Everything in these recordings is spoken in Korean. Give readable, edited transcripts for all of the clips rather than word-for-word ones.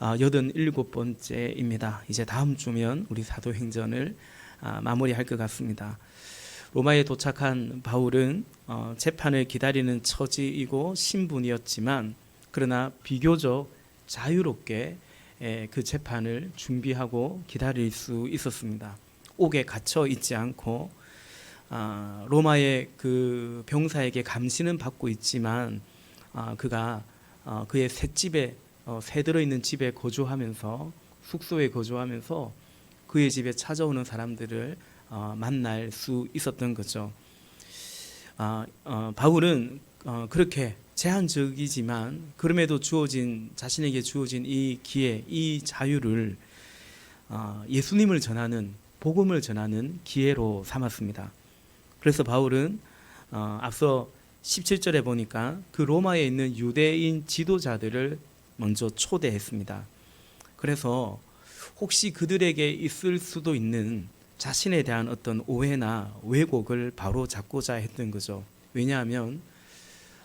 87번째입니다. 이제 다음 주면 우리 사도행전을 마무리할 것 같습니다. 로마에 도착한 바울은 재판을 기다리는 처지이고 신분이었지만 그러나 비교적 자유롭게 그 재판을 준비하고 기다릴 수 있었습니다. 옥에 갇혀 있지 않고 로마의 그 병사에게 감시는 받고 있지만 그가 그의 셋집에 새 들어있는 집에 거주하면서 숙소에 거주하면서 그의 집에 찾아오는 사람들을 만날 수 있었던 거죠. 바울은 그렇게 제한적이지만 그럼에도 자신에게 주어진 이 기회, 이 자유를 예수님을 전하는, 복음을 전하는 기회로 삼았습니다. 그래서 바울은 앞서 17절에 보니까 그 로마에 있는 유대인 지도자들을 먼저 초대했습니다. 그래서 혹시 그들에게 있을 수도 있는 자신에 대한 어떤 오해나 왜곡을 바로 잡고자 했던 거죠. 왜냐하면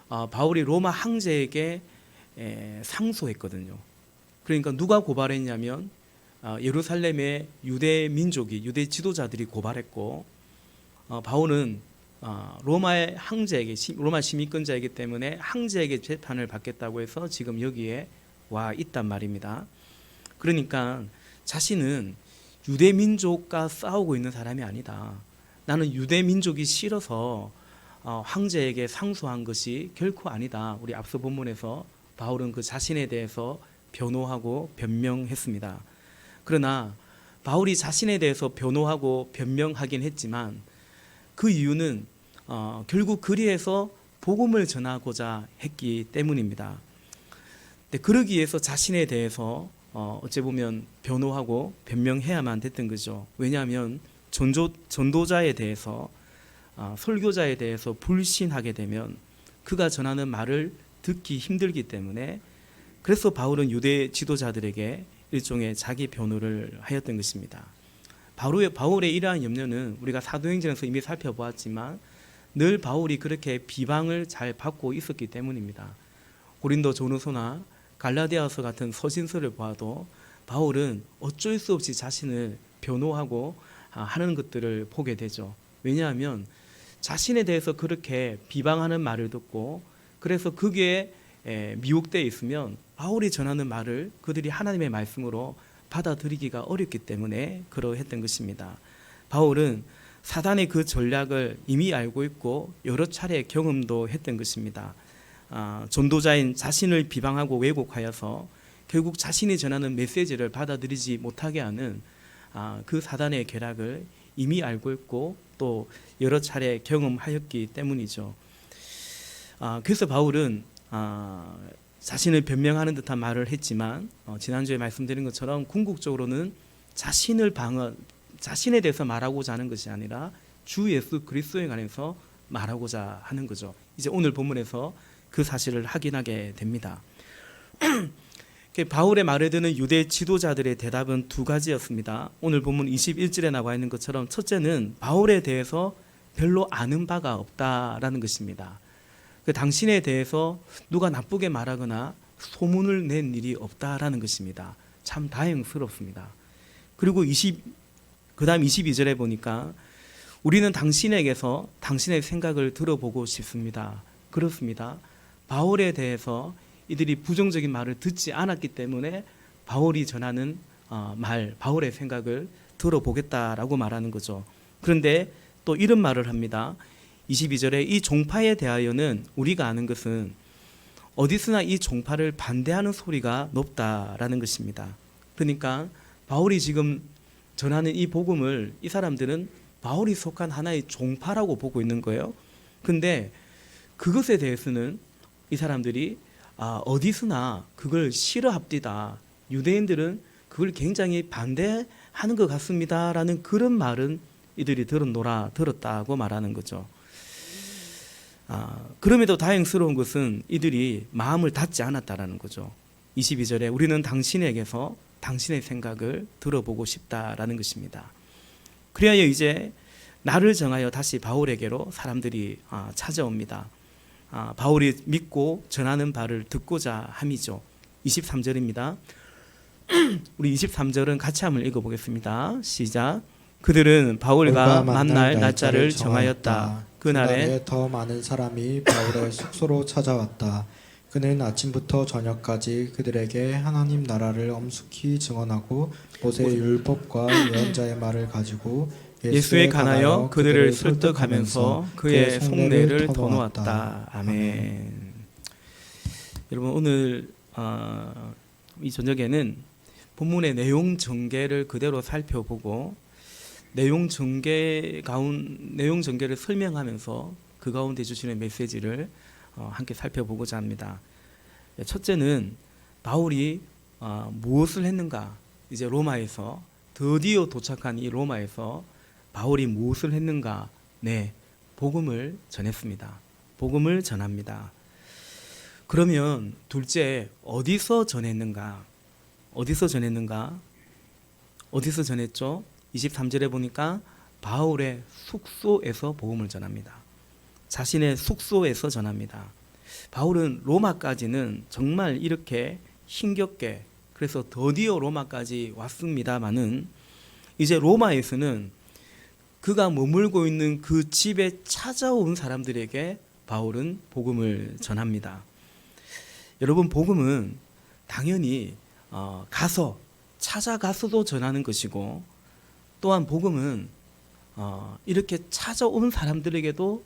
바울이 로마 황제에게 상소했거든요. 그러니까 누가 고발했냐면 예루살렘의 유대 민족이, 유대 지도자들이 고발했고 바울은 로마의 황제에게, 로마 시민권자이기 때문에 황제에게 재판을 받겠다고 해서 지금 여기에 와 있단 말입니다. 그러니까 자신은 유대 민족과 싸우고 있는 사람이 아니다. 나는 유대 민족이 싫어서 황제에게 상소한 것이 결코 아니다. 우리 앞서 본문에서 바울은 그 자신에 대해서 변호하고 변명했습니다. 그러나 바울이 자신에 대해서 변호하고 변명하긴 했지만 그 이유는 결국 그리해서 복음을 전하고자 했기 때문입니다. 그러기 위해서 자신에 대해서 어찌 보면 변호하고 변명해야만 됐던 거죠. 왜냐하면 전도자에 대해서 설교자에 대해서 불신하게 되면 그가 전하는 말을 듣기 힘들기 때문에 그래서 바울은 유대 지도자들에게 일종의 자기 변호를 하였던 것입니다. 바울의 이러한 염려는 우리가 사도행전에서 이미 살펴보았지만 늘 바울이 그렇게 비방을 잘 받고 있었기 때문입니다. 고린도 전후서나 갈라디아서 같은 서신서를 보아도 바울은 어쩔 수 없이 자신을 변호하고 하는 것들을 보게 되죠. 왜냐하면 자신에 대해서 그렇게 비방하는 말을 듣고 그래서 그게 미혹되어 있으면 바울이 전하는 말을 그들이 하나님의 말씀으로 받아들이기가 어렵기 때문에 그러했던 것입니다. 바울은 사단의 그 전략을 이미 알고 있고 여러 차례 경험도 했던 것입니다. 전도자인 자신을 비방하고 왜곡하여서 결국 자신이 전하는 메시지를 받아들이지 못하게 하는 그 사단의 계략을 이미 알고 있고 또 여러 차례 경험하였기 때문이죠. 그래서 바울은 자신을 변명하는 듯한 말을 했지만 지난주에 말씀드린 것처럼 궁극적으로는 자신에 대해서 말하고자 하는 것이 아니라 주 예수 그리스도에 관해서 말하고자 하는 거죠. 이제 오늘 본문에서 그 사실을 확인하게 됩니다. 바울의 말을 듣는 유대 지도자들의 대답은 두 가지였습니다. 오늘 본문 21절에 나와 있는 것처럼 첫째는 바울에 대해서 별로 아는 바가 없다라는 것입니다. 당신에 대해서 누가 나쁘게 말하거나 소문을 낸 일이 없다라는 것입니다. 참 다행스럽습니다. 그리고 그 다음 22절에 보니까 우리는 당신에게서 당신의 생각을 들어보고 싶습니다. 그렇습니다. 바울에 대해서 이들이 부정적인 말을 듣지 않았기 때문에 바울이 전하는 바울의 생각을 들어보겠다라고 말하는 거죠. 그런데 또 이런 말을 합니다. 22절에 이 종파에 대하여는 우리가 아는 것은 어디서나 이 종파를 반대하는 소리가 높다라는 것입니다. 그러니까 바울이 지금 전하는 이 복음을 이 사람들은 바울이 속한 하나의 종파라고 보고 있는 거예요. 근데 그것에 대해서는 이 사람들이 어디서나 그걸 싫어합디다. 유대인들은 그걸 굉장히 반대하는 것 같습니다. 라는 그런 말은 이들이 들었다고 말하는 거죠. 그럼에도 다행스러운 것은 이들이 마음을 닫지 않았다라는 거죠. 22절에 우리는 당신에게서 당신의 생각을 들어보고 싶다라는 것입니다. 그리하여 이제 나를 정하여 다시 바울에게로 사람들이 찾아옵니다. 바울이 믿고 전하는 바를 듣고자 함이죠. 23절입니다. 우리 23절은 같이 한번 읽어보겠습니다. 시작. 그들은 바울과 만날 날짜를 정하였다. 그날에 더 많은 사람이 바울의 숙소로 찾아왔다. 그는 아침부터 저녁까지 그들에게 하나님 나라를 엄숙히 증언하고 모세의 율법과 예언자의 말을 가지고 예수에 관하여 그들을 설득하면서 그의 속내를 터놓았다. 아멘. 여러분 오늘 이 저녁에는 본문의 내용 전개를 그대로 살펴보고 내용 전개를 설명하면서 그 가운데 주시는 메시지를 함께 살펴보고자 합니다. 첫째는 바울이 무엇을 했는가? 이제 로마에서 드디어 도착한 이 로마에서 바울이 무엇을 했는가? 네, 복음을 전했습니다. 복음을 전합니다. 그러면 둘째, 어디서 전했는가? 어디서 전했는가? 어디서 전했죠? 23절에 보니까 바울의 숙소에서 복음을 전합니다. 자신의 숙소에서 전합니다. 바울은 로마까지는 정말 이렇게 힘겹게, 그래서 드디어 로마까지 왔습니다마는 이제 로마에서는 그가 머물고 있는 그 집에 찾아온 사람들에게 바울은 복음을 전합니다. 여러분, 복음은 당연히 찾아가서도 전하는 것이고, 또한 복음은 이렇게 찾아온 사람들에게도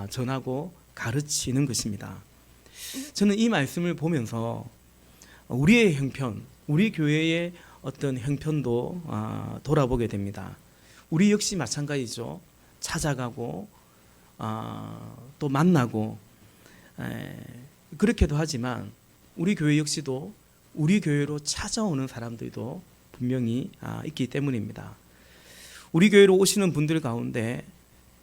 전하고 가르치는 것입니다. 저는 이 말씀을 보면서 우리의 형편, 우리 교회의 어떤 형편도 돌아보게 됩니다. 우리 역시 마찬가지죠. 찾아가고 또 만나고 그렇게도 하지만 우리 교회 역시도 우리 교회로 찾아오는 사람들도 분명히 있기 때문입니다. 우리 교회로 오시는 분들 가운데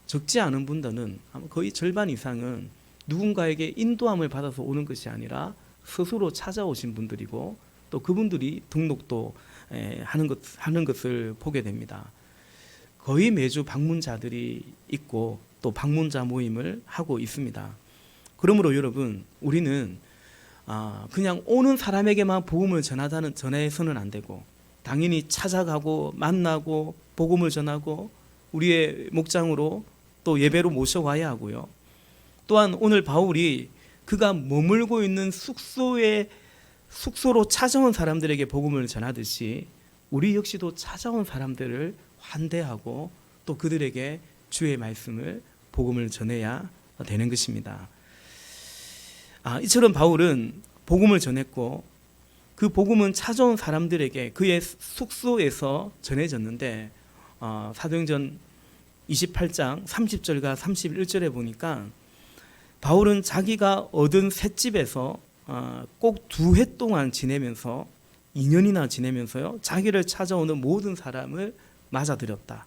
적지 않은 분들은 거의 절반 이상은 누군가에게 인도함을 받아서 오는 것이 아니라 스스로 찾아오신 분들이고 또 그분들이 등록도 하는 것을 보게 됩니다. 거의 매주 방문자들이 있고 또 방문자 모임을 하고 있습니다. 그러므로 여러분, 우리는 그냥 오는 사람에게만 복음을 전해서는 안 되고 당연히 찾아가고 만나고 복음을 전하고 우리의 목장으로 또 예배로 모셔와야 하고요. 또한 오늘 바울이 그가 머물고 있는 숙소로 찾아온 사람들에게 복음을 전하듯이 우리 역시도 찾아온 사람들을 환대하고 또 그들에게 주의 말씀을 복음을 전해야 되는 것입니다. 이처럼 바울은 복음을 전했고 그 복음은 찾아온 사람들에게 그의 숙소에서 전해졌는데 사도행전 28장 30절과 31절에 보니까 바울은 자기가 얻은 셋집에서 꼭 2해 동안 지내면서 2년이나 지내면서요 자기를 찾아오는 모든 사람을 맞아들였다.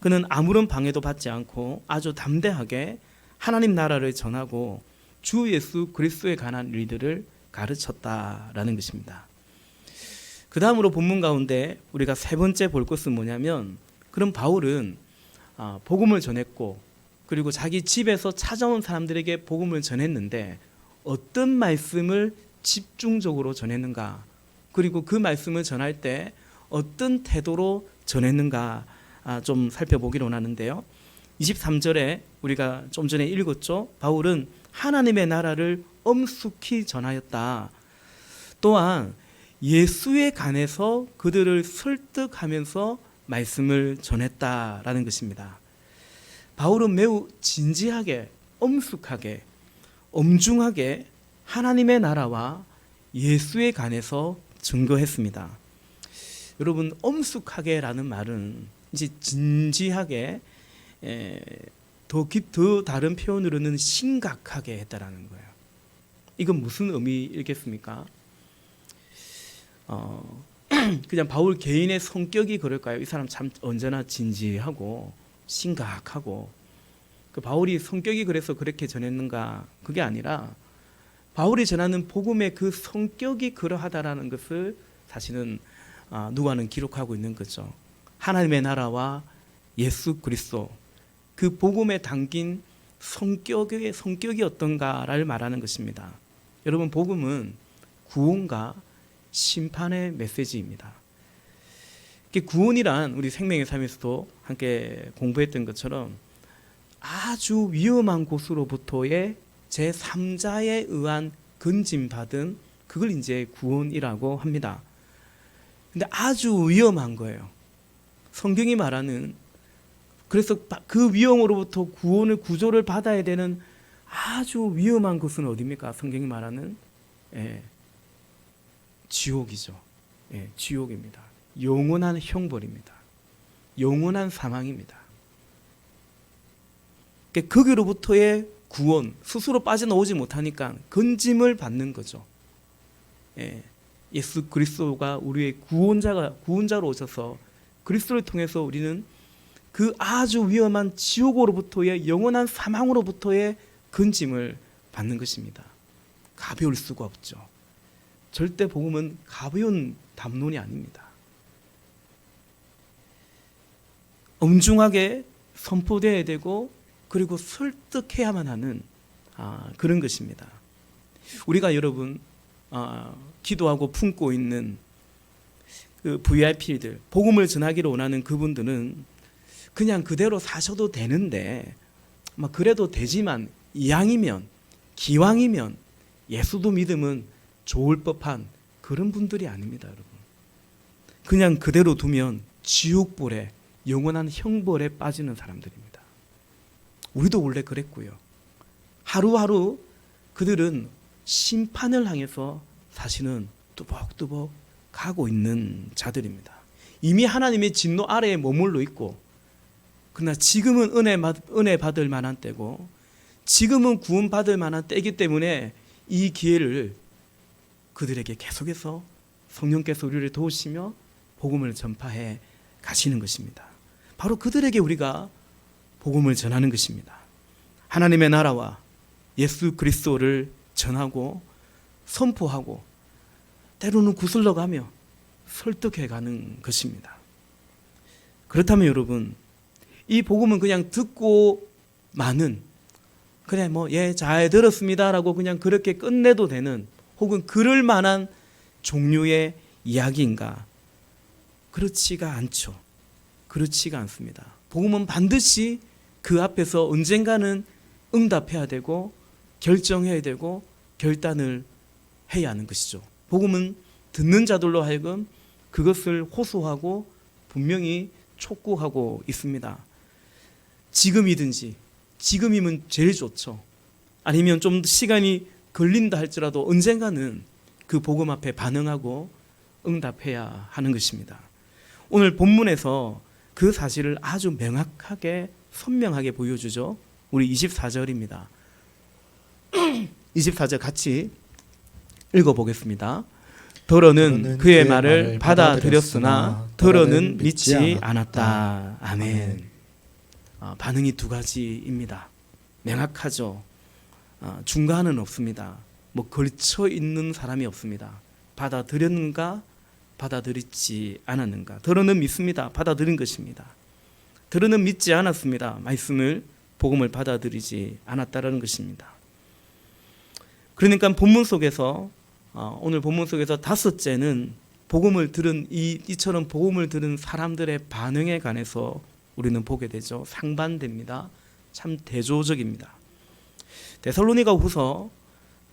그는 아무런 방해도 받지 않고 아주 담대하게 하나님 나라를 전하고 주 예수 그리스도에 관한 일들을 가르쳤다라는 것입니다. 그 다음으로 본문 가운데 우리가 세 번째 볼 것은 뭐냐면, 그럼 바울은 복음을 전했고 그리고 자기 집에서 찾아온 사람들에게 복음을 전했는데 어떤 말씀을 집중적으로 전했는가, 그리고 그 말씀을 전할 때 어떤 태도로 전했는가 좀 살펴보기로 하는데요. 23절에 우리가 좀 전에 읽었죠. 바울은 하나님의 나라를 엄숙히 전하였다. 또한 예수에 관해서 그들을 설득하면서 말씀을 전했다라는 것입니다. 바울은 매우 진지하게, 엄숙하게, 엄중하게 하나님의 나라와 예수에 관해서 증거했습니다. 여러분, 엄숙하게라는 말은 이제 진지하게, 더 다른 표현으로는 심각하게 했다라는 거예요. 이건 무슨 의미겠습니까? 그냥 바울 개인의 성격이 그럴까요? 이 사람 참 언제나 진지하고 심각하고, 그 바울이 성격이 그래서 그렇게 전했는가? 그게 아니라 바울이 전하는 복음의 그 성격이 그러하다라는 것을 사실은 누가는 기록하고 있는 거죠. 하나님의 나라와 예수 그리스도, 그 복음에 담긴 성격이 어떤가를 말하는 것입니다. 여러분, 복음은 구원과 심판의 메시지입니다. 구원이란 우리 생명의 삶에서도 함께 공부했던 것처럼 아주 위험한 곳으로부터의 제3자에 의한 건짐받은 그걸 이제 구원이라고 합니다. 근데 아주 위험한 거예요. 성경이 말하는, 그래서 그 위험으로부터 구조를 받아야 되는 아주 위험한 곳은 어디입니까? 성경이 말하는 지옥이죠. 지옥입니다. 영원한 형벌입니다. 영원한 사망입니다. 거기로부터의 구원, 스스로 빠져나오지 못하니까 건짐을 받는 거죠. 예수 그리스도가 우리의 구원자로 오셔서 그리스도를 통해서 우리는 그 아주 위험한 지옥으로부터의 영원한 사망으로부터의 건짐을 받는 것입니다. 가벼울 수가 없죠. 절대 복음은 가벼운 담론이 아닙니다. 엄중하게 선포되어야 되고 그리고 설득해야만 하는 그런 것입니다. 우리가 여러분 기도하고 품고 있는 그 VIP들, 복음을 전하기를 원하는 그분들은 그냥 그대로 사셔도 되는데 그래도 되지만 이왕이면 기왕이면 예수도 믿으면 좋을 법한 그런 분들이 아닙니다, 여러분. 그냥 그대로 두면 지옥불에 영원한 형벌에 빠지는 사람들입니다. 우리도 원래 그랬고요. 하루하루 그들은 심판을 향해서 사실은 뚜벅뚜벅 가고 있는 자들입니다. 이미 하나님의 진노 아래에 머물러 있고, 그러나 지금은 은혜 받을 만한 때고, 지금은 구원 받을 만한 때이기 때문에 이 기회를 그들에게 계속해서 성령께서 우리를 도우시며 복음을 전파해 가시는 것입니다. 바로 그들에게 우리가 복음을 전하는 것입니다. 하나님의 나라와 예수 그리스도를 전하고 선포하고 때로는 구슬러가며 설득해가는 것입니다. 그렇다면 여러분, 이 복음은 그냥 듣고 마는, 그냥 잘 들었습니다라고 그냥 그렇게 끝내도 되는, 혹은 그럴 만한 종류의 이야기인가? 그렇지가 않죠. 그렇지가 않습니다. 복음은 반드시 그 앞에서 언젠가는 응답해야 되고 결정해야 되고 결단을 해야 하는 것이죠. 복음은 듣는 자들로 하여금 그것을 호소하고 분명히 촉구하고 있습니다. 지금이든지, 지금이면 제일 좋죠. 아니면 좀 시간이 걸린다 할지라도 언젠가는 그 복음 앞에 반응하고 응답해야 하는 것입니다. 오늘 본문에서 그 사실을 아주 명확하게 선명하게 보여주죠. 우리 24절입니다. 24절 같이 읽어보겠습니다. 더러는 그의 말을 받아들였으나 더러는 믿지 않았다. 아멘. 반응이 두 가지입니다. 명확하죠. 중간은 없습니다. 걸쳐 있는 사람이 없습니다. 받아들였는가, 받아들이지 않았는가. 더러는 믿습니다. 받아들인 것입니다. 더러는 믿지 않았습니다. 말씀을, 복음을 받아들이지 않았다라는 것입니다. 그러니까 본문 속에서 오늘 본문 속에서 다섯째는 복음을 들은 이처럼 복음을 들은 사람들의 반응에 관해서 우리는 보게 되죠. 상반됩니다. 참 대조적입니다. 데살로니가후서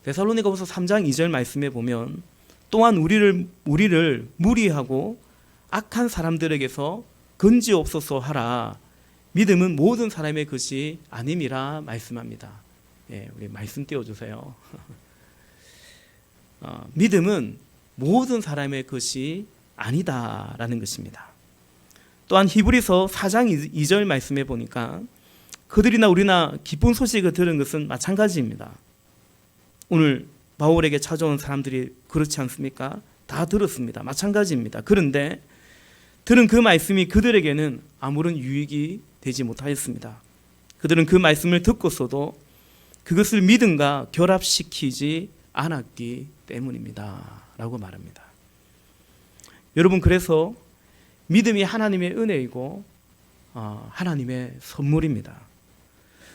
3장 2절 말씀에 보면 또한 우리를 무리하고 악한 사람들에게서 건지옵소서 하라. 믿음은 모든 사람의 것이 아님이라 말씀합니다. 우리 말씀 띄워주세요. 믿음은 모든 사람의 것이 아니다라는 것입니다. 또한 히브리서 4장 2절 말씀에 보니까 그들이나 우리나 기쁜 소식을 들은 것은 마찬가지입니다. 오늘 바울에게 찾아온 사람들이 그렇지 않습니까? 다 들었습니다. 마찬가지입니다. 그런데 들은 그 말씀이 그들에게는 아무런 유익이 되지 못하였습니다. 그들은 그 말씀을 듣고서도 그것을 믿음과 결합시키지 않았기 때문입니다. 라고 말합니다. 여러분, 그래서 믿음이 하나님의 은혜이고 하나님의 선물입니다.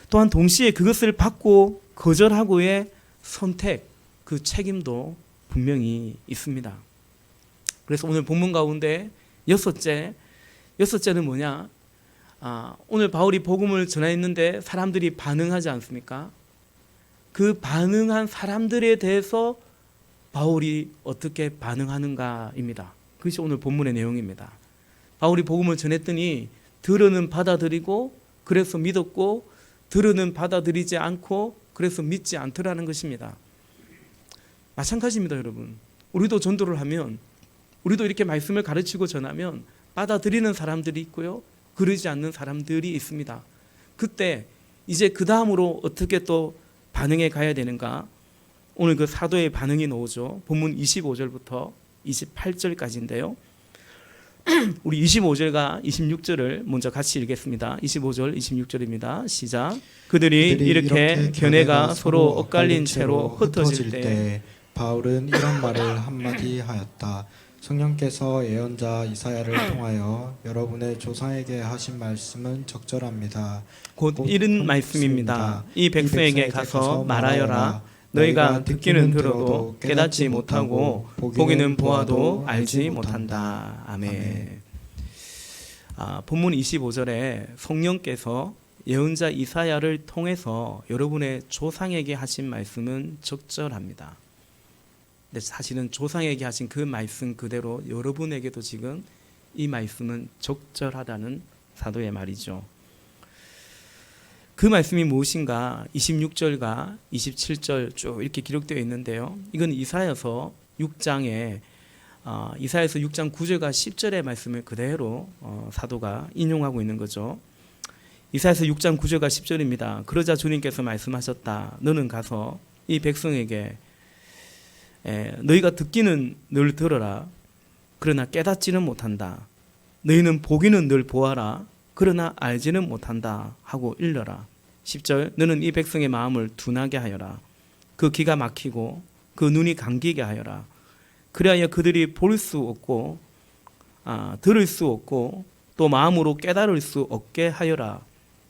또한 동시에 그것을 받고 거절하고의 선택, 그 책임도 분명히 있습니다. 그래서 오늘 본문 가운데 여섯째는 뭐냐? 오늘 바울이 복음을 전했는데 사람들이 반응하지 않습니까? 그 반응한 사람들에 대해서 바울이 어떻게 반응하는가입니다. 그것이 오늘 본문의 내용입니다. 바울이 복음을 전했더니 들어는 받아들이고 그래서 믿었고, 들어는 받아들이지 않고 그래서 믿지 않더라는 것입니다. 마찬가지입니다, 여러분. 우리도 전도를 하면, 우리도 이렇게 말씀을 가르치고 전하면 받아들이는 사람들이 있고요, 그러지 않는 사람들이 있습니다. 그때 이제 그 다음으로 어떻게 또 반응해 가야 되는가? 오늘 그 사도의 반응이 나오죠. 본문 25절부터 28절까지인데요. 우리 25절과 26절을 먼저 같이 읽겠습니다. 25절, 26절입니다. 시작. 그들이 이렇게 견해가 서로 엇갈린 채로 흩어질 때 바울은 이런 말을 한마디 하였다. 성령께서 예언자 이사야를 통하여 여러분의 조상에게 하신 말씀은 적절합니다. 곧 이런 말씀입니다. 이 백성에게 가서 말하여라. 너희가 듣기는 들어도 깨닫지 못하고 보기는 보아도 알지 못한다. 아멘. 본문 25절에 성령께서 예언자 이사야를 통해서 여러분의 조상에게 하신 말씀은 적절합니다. 근데 사실은 조상에게 하신 그 말씀 그대로 여러분에게도 지금 이 말씀은 적절하다는 사도의 말이죠. 그 말씀이 무엇인가? 26절과 27절 쭉 이렇게 기록되어 있는데요. 이건 이사야서 6장에 이사야서 6장 9절과 10절의 말씀을 그대로 사도가 인용하고 있는 거죠. 이사야서 6장 9절과 10절입니다. 그러자 주님께서 말씀하셨다. 너는 가서 이 백성에게 너희가 듣기는 늘 들어라. 그러나 깨닫지는 못한다. 너희는 보기는 늘 보아라. 그러나 알지는 못한다 하고 일러라. 10절 너는 이 백성의 마음을 둔하게 하여라. 그 귀가 막히고 그 눈이 감기게 하여라. 그리하여 그들이 볼 수 없고 들을 수 없고 또 마음으로 깨달을 수 없게 하여라.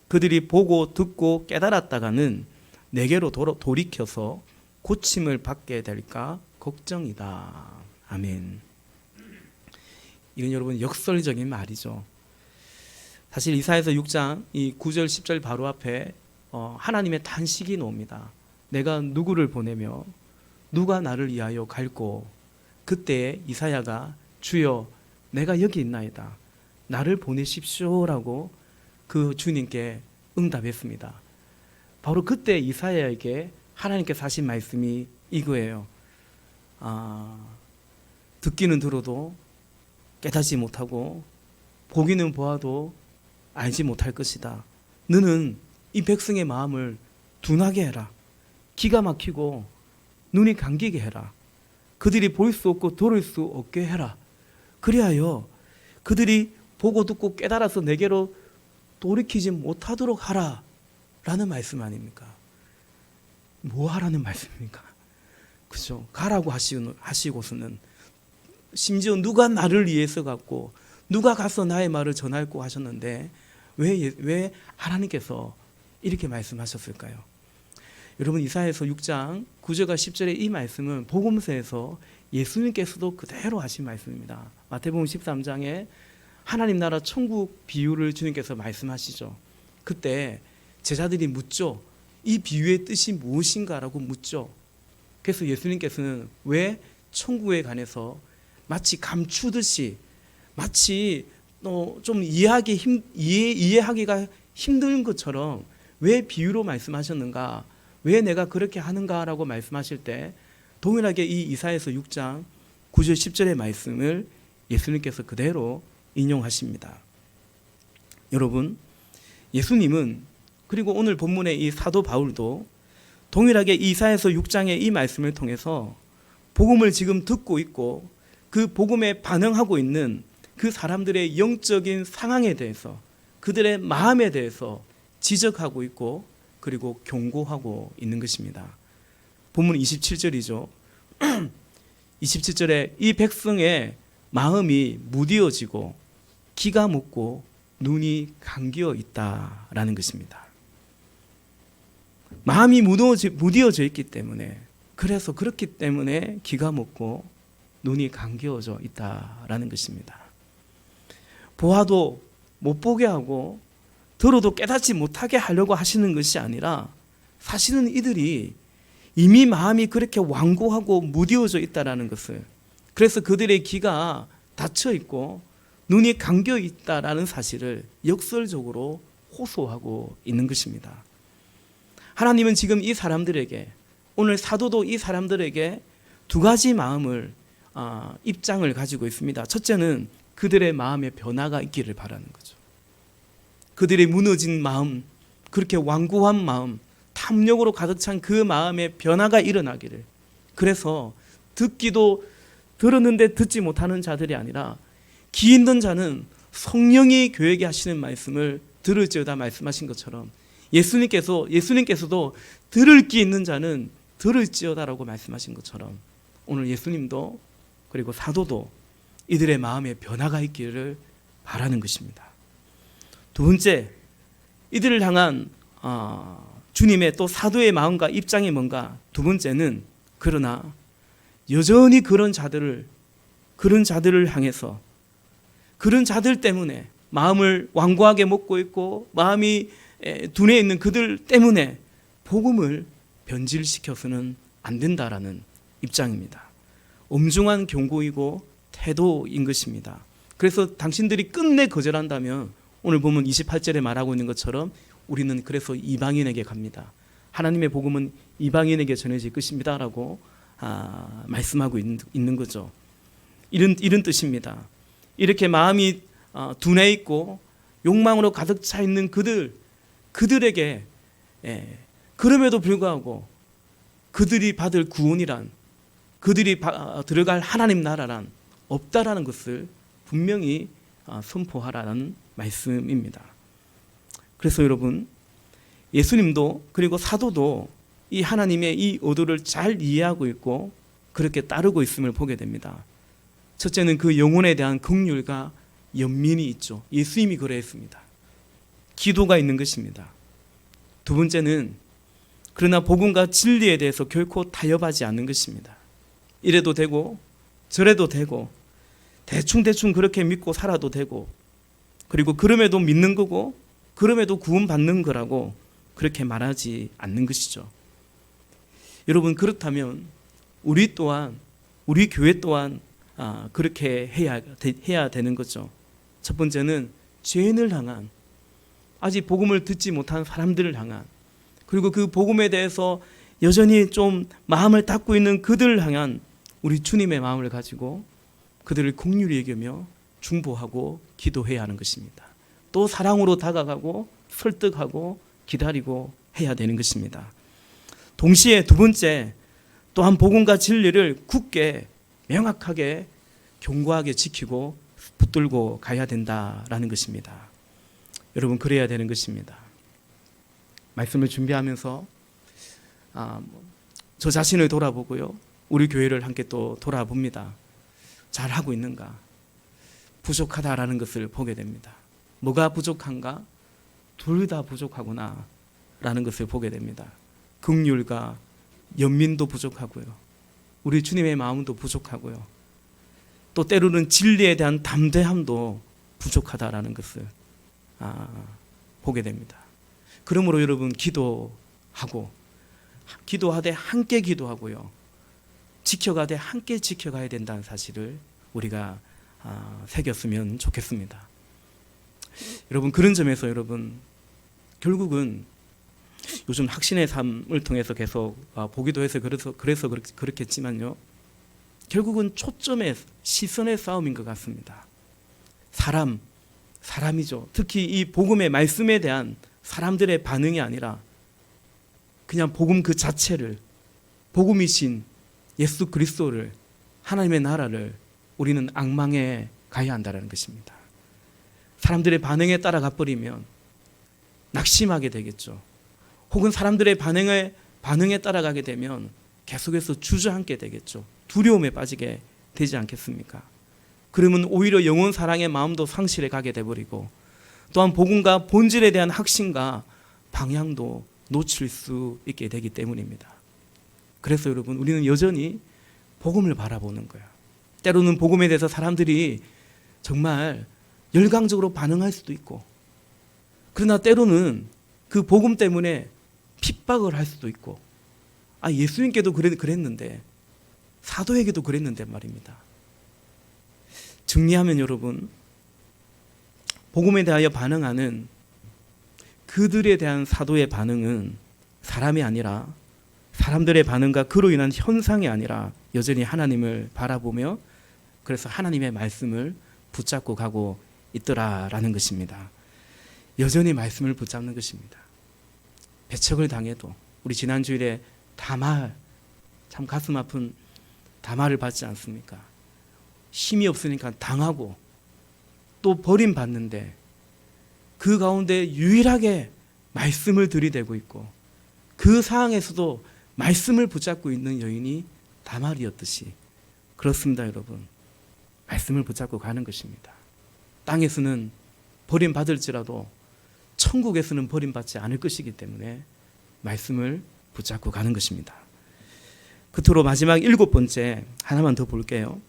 그들이 보고 듣고 깨달았다가는 내게로 돌이켜서 고침을 받게 될까 걱정이다. 아멘. 이건 여러분 역설적인 말이죠. 사실 이사야서 6장 이 9절 10절 바로 앞에 하나님의 탄식이 나옵니다. 내가 누구를 보내며 누가 나를 위하여 갈고, 그때 이사야가 주여 내가 여기 있나이다. 나를 보내십시오라고 그 주님께 응답했습니다. 바로 그때 이사야에게 하나님께서 하신 말씀이 이거예요. 듣기는 들어도 깨닫지 못하고 보기는 보아도 알지 못할 것이다. 너는 이 백성의 마음을 둔하게 해라. 기가 막히고 눈이 감기게 해라. 그들이 볼 수 없고 들을 수 없게 해라. 그리하여 그들이 보고 듣고 깨달아서 내게로 돌이키지 못하도록 하라. 라는 말씀 아닙니까? 뭐 하라는 말씀입니까? 그죠? 가라고 하시고서는 심지어 누가 나를 위해서 갔고 누가 가서 나의 말을 전할고 하셨는데 왜 하나님께서 이렇게 말씀하셨을까요? 여러분 이사야서 6장 9절과 10절의 이 말씀은 복음서에서 예수님께서도 그대로 하신 말씀입니다. 마태복음 13장에 하나님 나라 천국 비유를 주님께서 말씀하시죠. 그때 제자들이 묻죠. 이 비유의 뜻이 무엇인가라고 묻죠. 그래서 예수님께서는 왜 천국에 관해서 마치 감추듯이 마치 좀 이해하기가 힘든 것처럼 왜 비유로 말씀하셨는가, 왜 내가 그렇게 하는가라고 말씀하실 때 동일하게 이 이사야서 6장 9절 10절의 말씀을 예수님께서 그대로 인용하십니다. 여러분, 예수님은 그리고 오늘 본문의 이 사도 바울도 동일하게 이사야서 6장의 이 말씀을 통해서 복음을 지금 듣고 있고 그 복음에 반응하고 있는 그 사람들의 영적인 상황에 대해서, 그들의 마음에 대해서 지적하고 있고 그리고 경고하고 있는 것입니다. 본문 27절이죠. 27절에 이 백성의 마음이 무디어지고 기가 먹고 눈이 감겨 있다라는 것입니다. 마음이 무디어져 있기 때문에, 그래서 그렇기 때문에 기가 먹고 눈이 감겨져 있다라는 것입니다. 보아도 못 보게 하고 들어도 깨닫지 못하게 하려고 하시는 것이 아니라 사실은 이들이 이미 마음이 그렇게 완고하고 무디어져 있다라는 것을, 그래서 그들의 귀가 닫혀 있고 눈이 감겨 있다라는 사실을 역설적으로 호소하고 있는 것입니다. 하나님은 지금 이 사람들에게, 오늘 사도도 이 사람들에게 두 가지 마음을 입장을 가지고 있습니다. 첫째는 그들의 마음의 변화가 있기를 바라는 거죠. 그들의 무너진 마음, 그렇게 완고한 마음, 탐욕으로 가득 찬 그 마음의 변화가 일어나기를, 그래서 듣기도 들었는데 듣지 못하는 자들이 아니라 귀 있는 자는 성령이 교회에게 하시는 말씀을 들을지어다 말씀하신 것처럼 예수님께서도 들을 귀 있는 자는 들을지어다라고 말씀하신 것처럼 오늘 예수님도 그리고 사도도 이들의 마음에 변화가 있기를 바라는 것입니다. 두 번째, 이들을 향한 주님의 또 사도의 마음과 입장이 뭔가? 두 번째는 그러나 여전히 그런 자들을 향해서, 그런 자들 때문에 마음을 완고하게 먹고 있고 마음이 둔해 있는 그들 때문에 복음을 변질시켜서는 안 된다라는 입장입니다. 엄중한 경고이고 태도인 것입니다. 그래서 당신들이 끝내 거절한다면 오늘 보면 28절에 말하고 있는 것처럼 우리는 그래서 이방인에게 갑니다. 하나님의 복음은 이방인에게 전해질 것입니다 라고 말씀하고 있는 거죠. 이런 뜻입니다. 이렇게 마음이 둔해 있고 욕망으로 가득 차 있는 그들에게 그럼에도 불구하고 그들이 받을 구원이란, 그들이 들어갈 하나님 나라란 없다라는 것을 분명히 선포하라는 말씀입니다. 그래서 여러분, 예수님도 그리고 사도도 이 하나님의 이 의도를 잘 이해하고 있고 그렇게 따르고 있음을 보게 됩니다. 첫째는 그 영혼에 대한 긍휼과 연민이 있죠. 예수님이 그랬습니다. 기도가 있는 것입니다. 두 번째는 그러나 복음과 진리에 대해서 결코 타협하지 않는 것입니다. 이래도 되고 저래도 되고 대충 그렇게 믿고 살아도 되고, 그리고 그럼에도 믿는 거고 그럼에도 구원받는 거라고 그렇게 말하지 않는 것이죠. 여러분, 그렇다면 우리 교회 또한 그렇게 해야 되는 거죠. 첫 번째는 죄인을 향한, 아직 복음을 듣지 못한 사람들을 향한, 그리고 그 복음에 대해서 여전히 좀 마음을 닫고 있는 그들을 향한 우리 주님의 마음을 가지고 그들을 긍휼히 여기며 중보하고 기도해야 하는 것입니다. 또 사랑으로 다가가고 설득하고 기다리고 해야 되는 것입니다. 동시에 두 번째, 또한 복음과 진리를 굳게 명확하게 견고하게 지키고 붙들고 가야 된다라는 것입니다. 여러분, 그래야 되는 것입니다. 말씀을 준비하면서 저 자신을 돌아보고요, 우리 교회를 함께 또 돌아봅니다. 잘하고 있는가? 부족하다라는 것을 보게 됩니다. 뭐가 부족한가? 둘 다 부족하구나 라는 것을 보게 됩니다. 긍휼과 연민도 부족하고요, 우리 주님의 마음도 부족하고요, 또 때로는 진리에 대한 담대함도 부족하다라는 것을 보게 됩니다. 그러므로 여러분, 기도하되 함께 기도하고요, 지켜가되 함께 지켜가야 된다는 사실을 우리가 새겼으면 좋겠습니다. 여러분, 그런 점에서 여러분, 결국은 요즘 확신의 삶을 통해서 계속 보기도 해서 그래서 그렇겠지만요, 결국은 초점의 시선의 싸움인 것 같습니다. 사람이죠. 특히 이 복음의 말씀에 대한 사람들의 반응이 아니라 그냥 복음 그 자체를, 복음이신 예수 그리스도를, 하나님의 나라를 우리는 앙망해 가야 한다는 것입니다. 사람들의 반응에 따라가 버리면 낙심하게 되겠죠. 혹은 사람들의 반응에 따라가게 되면 계속해서 주저앉게 되겠죠. 두려움에 빠지게 되지 않겠습니까? 그러면 오히려 영혼 사랑의 마음도 상실해 가게 돼버리고, 또한 복음과 본질에 대한 확신과 방향도 놓칠 수 있게 되기 때문입니다. 그래서 여러분, 우리는 여전히 복음을 바라보는 거예요. 때로는 복음에 대해서 사람들이 정말 열광적으로 반응할 수도 있고, 그러나 때로는 그 복음 때문에 핍박을 할 수도 있고, 예수님께도 그랬는데, 사도에게도 그랬는데 말입니다. 정리하면 여러분, 복음에 대하여 반응하는 그들에 대한 사도의 반응은 사람이 아니라, 사람들의 반응과 그로 인한 현상이 아니라 여전히 하나님을 바라보며, 그래서 하나님의 말씀을 붙잡고 가고 있더라라는 것입니다. 여전히 말씀을 붙잡는 것입니다. 배척을 당해도, 우리 지난 주일에 다말, 참 가슴 아픈 다말을 받지 않습니까? 힘이 없으니까 당하고 또 버림받는데 그 가운데 유일하게 말씀을 들이대고 있고, 그 상황에서도 말씀을 붙잡고 있는 여인이 다말이었듯이, 그렇습니다 여러분. 말씀을 붙잡고 가는 것입니다. 땅에서는 버림받을지라도 천국에서는 버림받지 않을 것이기 때문에 말씀을 붙잡고 가는 것입니다. 끝으로 마지막 7번째 하나만 더 볼게요.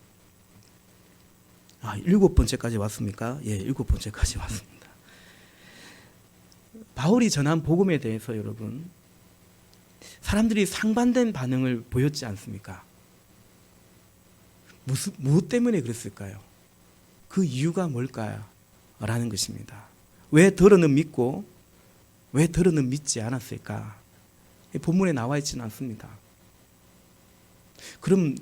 7번째까지 왔습니까? 예, 7번째까지 왔습니다. 바울이 전한 복음에 대해서 여러분, 사람들이 상반된 반응을 보였지 않습니까? 무엇 때문에 그랬을까요? 그 이유가 뭘까요? 라는 것입니다. 왜 더러는 믿고 왜 더러는 믿지 않았을까? 본문에 나와 있지는 않습니다. 그럼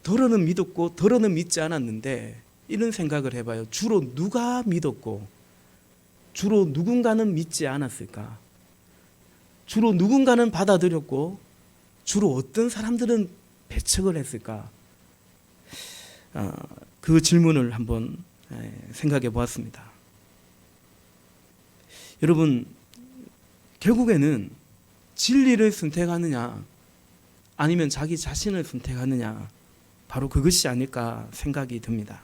더러는 믿었고 더러는 믿지 않았는데, 이런 생각을 해봐요. 주로 누가 믿었고 주로 누군가는 믿지 않았을까? 주로 누군가는 받아들였고 주로 어떤 사람들은 배척을 했을까? 그 질문을 한번 생각해 보았습니다. 여러분, 결국에는 진리를 선택하느냐 아니면 자기 자신을 선택하느냐, 바로 그것이 아닐까 생각이 듭니다.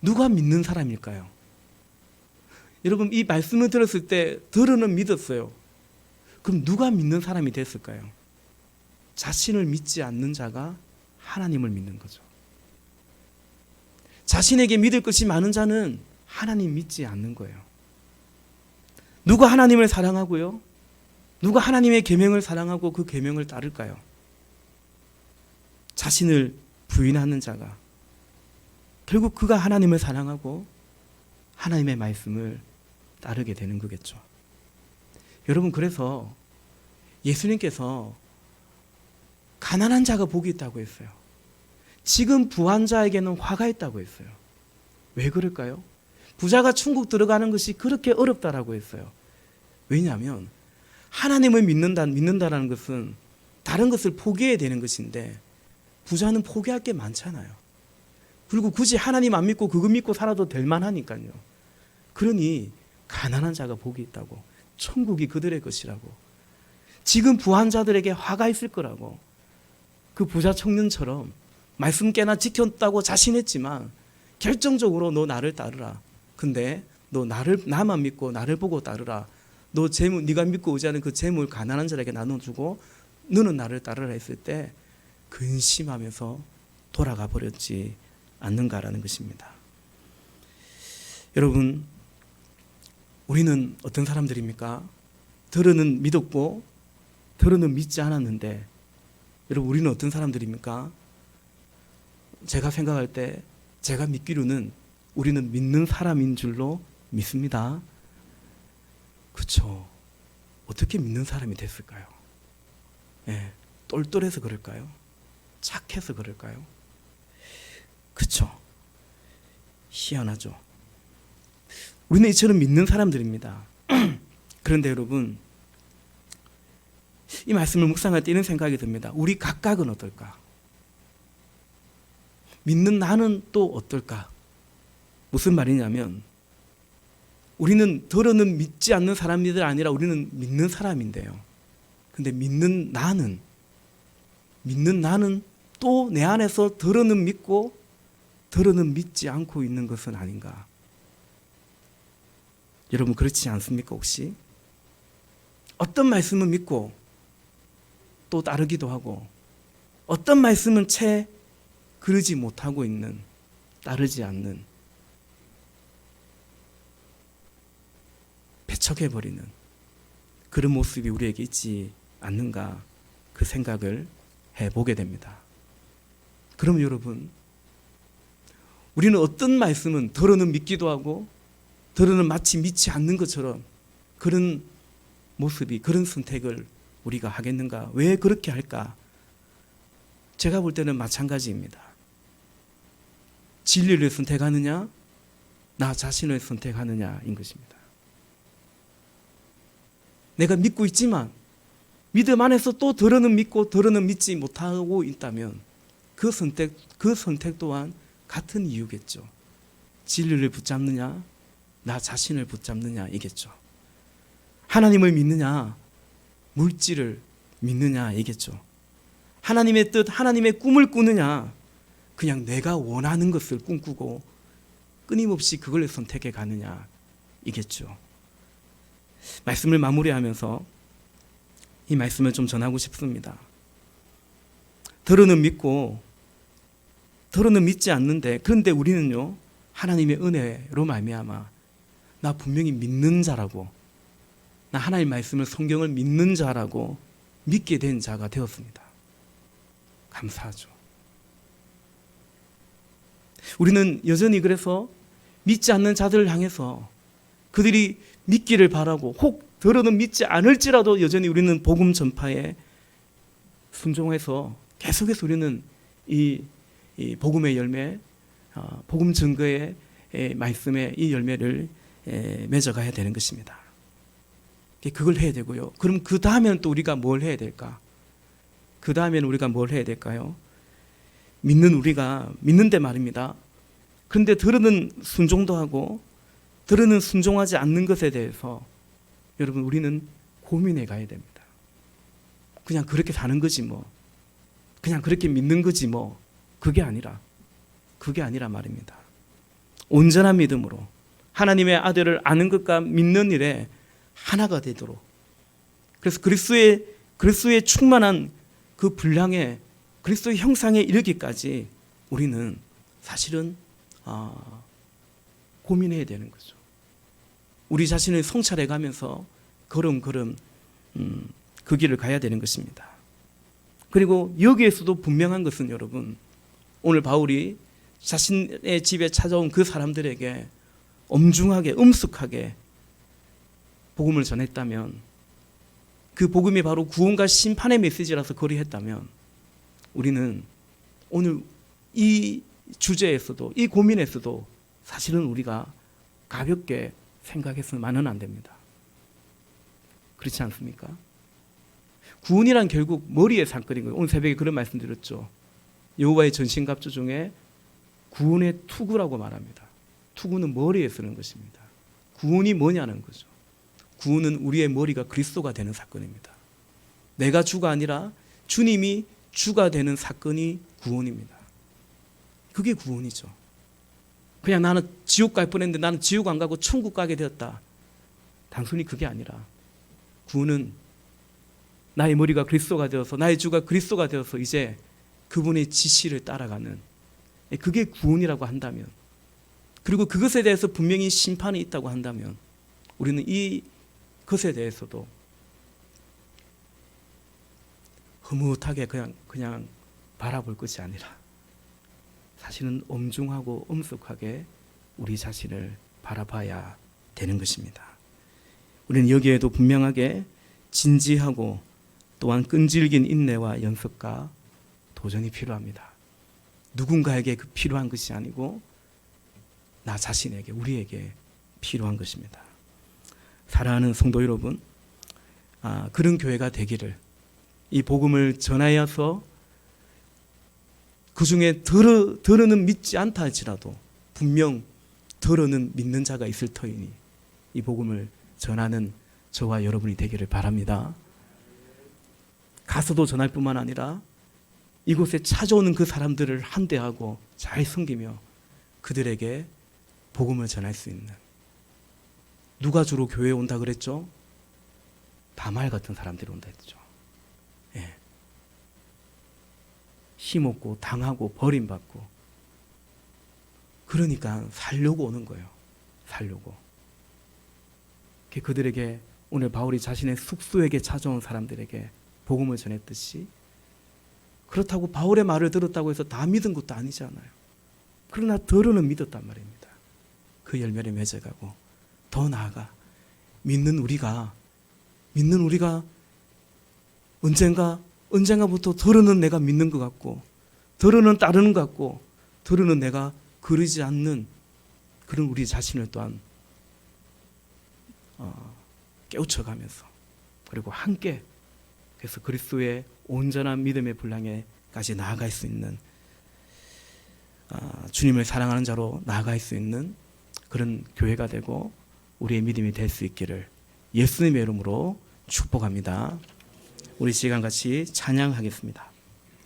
누가 믿는 사람일까요? 여러분, 이 말씀을 들었을 때 더러는 믿었어요. 그럼 누가 믿는 사람이 됐을까요? 자신을 믿지 않는 자가 하나님을 믿는 거죠. 자신에게 믿을 것이 많은 자는 하나님 믿지 않는 거예요. 누가 하나님을 사랑하고요? 누가 하나님의 계명을 사랑하고 그 계명을 따를까요? 자신을 부인하는 자가. 결국 그가 하나님을 사랑하고 하나님의 말씀을 따르게 되는 거겠죠. 여러분, 그래서 예수님께서 가난한 자가 복이 있다고 했어요. 지금 부한 자에게는 화가 있다고 했어요. 왜 그럴까요? 부자가 천국 들어가는 것이 그렇게 어렵다라고 했어요. 왜냐하면 하나님을 믿는다라는 것은 다른 것을 포기해야 되는 것인데, 부자는 포기할 게 많잖아요. 그리고 굳이 하나님 안 믿고 그거 믿고 살아도 될 만하니까요. 그러니 가난한 자가 복이 있다고, 천국이 그들의 것이라고, 지금 부한 자들에게 화가 있을 거라고, 그 부자 청년처럼 말씀 깨나 지켰다고 자신했지만 결정적으로 너 나를 따르라. 근데 너 나만 믿고 나를 보고 따르라. 너 재물, 네가 믿고 의지하는 그 재물 가난한 자에게 나눠주고 너는 나를 따르라 했을 때 근심하면서 돌아가 버렸지 않는가라는 것입니다. 여러분, 우리는 어떤 사람들입니까? 더러는 믿었고 더러는 믿지 않았는데, 여러분, 우리는 어떤 사람들입니까? 제가 생각할 때, 제가 믿기로는 우리는 믿는 사람인 줄로 믿습니다. 그렇죠? 어떻게 믿는 사람이 됐을까요? 똘똘해서 그럴까요? 착해서 그럴까요? 그렇죠? 희한하죠? 우리는 이처럼 믿는 사람들입니다. 그런데 여러분, 이 말씀을 묵상할 때 이런 생각이 듭니다. 우리 각각은 어떨까? 믿는 나는 또 어떨까? 무슨 말이냐면, 우리는 더러는 믿지 않는 사람들이 아니라 우리는 믿는 사람인데요. 근데 믿는 나는 또 내 안에서 더러는 믿고 더러는 믿지 않고 있는 것은 아닌가? 여러분, 그렇지 않습니까 혹시? 어떤 말씀은 믿고 또 따르기도 하고, 어떤 말씀은 채 그러지 못하고 있는, 따르지 않는, 배척해버리는 그런 모습이 우리에게 있지 않는가, 그 생각을 해보게 됩니다. 그럼 여러분, 우리는 어떤 말씀은 들어는 믿기도 하고 들어는 마치 믿지 않는 것처럼 그런 모습이, 그런 선택을 우리가 하겠는가? 왜 그렇게 할까? 제가 볼 때는 마찬가지입니다. 진리를 선택하느냐, 나 자신을 선택하느냐인 것입니다. 내가 믿고 있지만 믿음 안에서 또 덜어는 믿고 덜어는 믿지 못하고 있다면 그 선택 또한 같은 이유겠죠. 진리를 붙잡느냐, 나 자신을 붙잡느냐 이겠죠. 하나님을 믿느냐, 물질을 믿느냐 이겠죠. 하나님의 뜻, 하나님의 꿈을 꾸느냐, 그냥 내가 원하는 것을 꿈꾸고 끊임없이 그걸 선택해 가느냐 이겠죠. 말씀을 마무리하면서 이 말씀을 좀 전하고 싶습니다. 들어는 믿고 들어는 믿지 않는데, 그런데 우리는요, 하나님의 은혜로 말미암아 나 분명히 믿는 자라고, 나 하나님 말씀을, 성경을 믿는 자라고 믿게 된 자가 되었습니다. 감사하죠. 우리는 여전히 그래서 믿지 않는 자들을 향해서 그들이 믿기를 바라고, 혹 들어는 믿지 않을지라도 여전히 우리는 복음 전파에 순종해서 계속해서 우리는 이 복음의 열매, 복음 증거의 말씀의 이 열매를 맺어가야 되는 것입니다. 그걸 해야 되고요. 그럼 그 다음에는 또 우리가 뭘 해야 될까? 그 다음에는 우리가 뭘 해야 될까요? 우리가 믿는데 말입니다. 그런데 들어는 순종도 하고 들어는 순종하지 않는 것에 대해서 여러분, 우리는 고민해 가야 됩니다. 그냥 그렇게 사는 거지 뭐, 그냥 그렇게 믿는 거지 뭐, 그게 아니라 말입니다. 온전한 믿음으로 하나님의 아들을 아는 것과 믿는 일에 하나가 되도록, 그래서 그리스도의 충만한 그 분량에, 그리스도의 형상에 이르기까지 우리는 사실은 고민해야 되는 거죠. 우리 자신을 성찰해 가면서 걸음걸음 그 길을 가야 되는 것입니다. 그리고 여기에서도 분명한 것은 여러분, 오늘 바울이 자신의 집에 찾아온 그 사람들에게 엄중하게, 엄숙하게 복음을 전했다면, 그 복음이 바로 구원과 심판의 메시지라서 거리했다면, 우리는 오늘 이 주제에서도, 이 고민에서도 사실은 우리가 가볍게 생각해서만은 안 됩니다. 그렇지 않습니까? 구원이란 결국 머리의 사건인 거예요. 오늘 새벽에 그런 말씀 드렸죠. 여호와의 전신갑주 중에 구원의 투구라고 말합니다. 투구는 머리에 쓰는 것입니다. 구원이 뭐냐는 거죠. 구원은 우리의 머리가 그리스도가 되는 사건입니다. 내가 주가 아니라 주님이 주가 되는 사건이 구원입니다. 그게 구원이죠. 그냥 나는 지옥 갈 뻔했는데 나는 지옥 안 가고 천국 가게 되었다. 단순히 그게 아니라 구원은 나의 머리가 그리스도가 되어서, 나의 주가 그리스도가 되어서 이제 그분의 지시를 따라가는, 그게 구원이라고 한다면, 그리고 그것에 대해서 분명히 심판이 있다고 한다면, 우리는 이 것에 대해서도 흐뭇하게 그냥 바라볼 것이 아니라 사실은 엄중하고 엄숙하게 우리 자신을 바라봐야 되는 것입니다. 우리는 여기에도 분명하게 진지하고 또한 끈질긴 인내와 연습과 도전이 필요합니다. 누군가에게 필요한 것이 아니고 나 자신에게, 우리에게 필요한 것입니다. 사랑하는 성도 여러분, 그런 교회가 되기를, 이 복음을 전하여서 그 중에 덜어는 믿지 않다 할지라도 분명 덜어는 믿는 자가 있을 터이니 이 복음을 전하는 저와 여러분이 되기를 바랍니다. 가서도 전할 뿐만 아니라 이곳에 찾아오는 그 사람들을 한대하고 잘 섬기며 그들에게 복음을 전할 수 있는, 누가 주로 교회에 온다 그랬죠? 다말 같은 사람들이 온다 했죠. 예. 힘없고 당하고 버림받고 그러니까 살려고 오는 거예요. 살려고. 그들에게 오늘 바울이 자신의 숙소에게 찾아온 사람들에게 복음을 전했듯이 그렇다고 바울의 말을 들었다고 해서 다 믿은 것도 아니잖아요. 그러나 더러는 믿었단 말입니다. 그 열매를 맺어가고 더 나아가 믿는 우리가 언젠가부터 더러는 내가 믿는 것 같고 더러는 따르는 것 같고 더러는 내가 그러지 않는 그런 우리 자신을 또한 깨우쳐가면서 그리고 함께 그래서 그리스도의 온전한 믿음의 분량에까지 나아갈 수 있는 주님을 사랑하는 자로 나아갈 수 있는 그런 교회가 되고 우리의 믿음이 될 수 있기를 예수님의 이름으로 축복합니다. 우리 시간 같이 찬양하겠습니다.